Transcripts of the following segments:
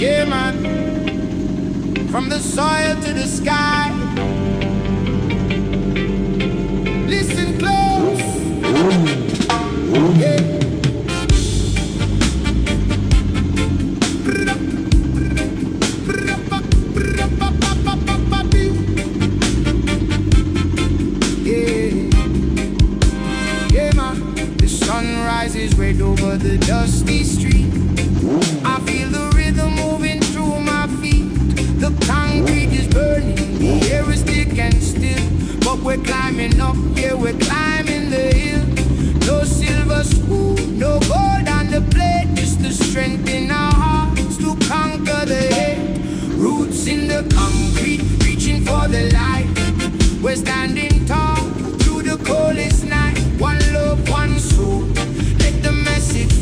Yeah, man. From the soil to the sky. Listen close. Yeah. Rises right over the dusty street. I feel the rhythm moving through my feet. The concrete is burning, the air is thick and still. But we're climbing up, yeah, we're climbing the hill. No silver spoon, no gold on the plate. Just the strength in our hearts to conquer the hate. Roots in the concrete, reaching for the light. We're standing tall through the coldest night. One love, one soul.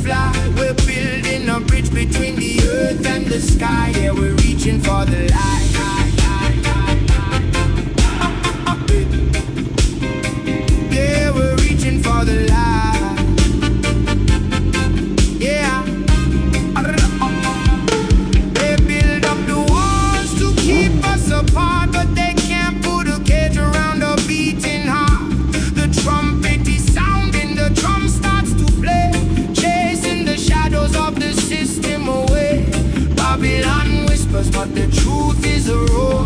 Fly. We're building a bridge between the earth and the sky. Yeah, we're reaching for the light. Yeah, we're reaching for the light. Yeah. They build up the walls to keep us apart, but they can't put a cage around a beating heart. The trumpet is sounding, the drum starts to play. Of the system away. Babylon whispers, but the truth is a roar.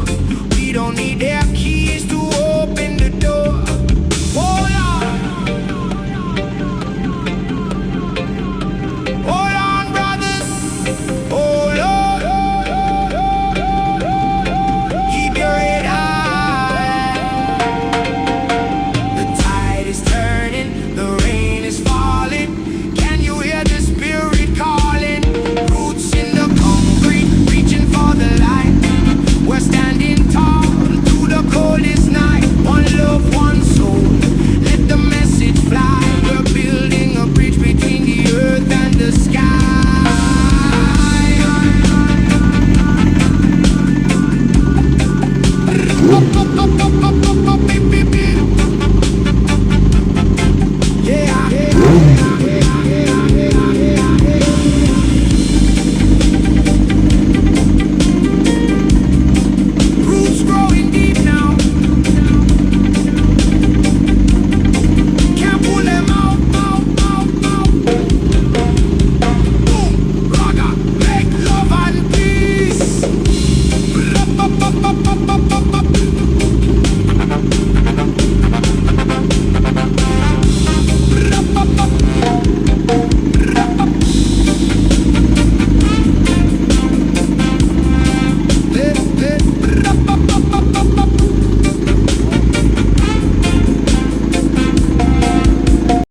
We don't need their keys to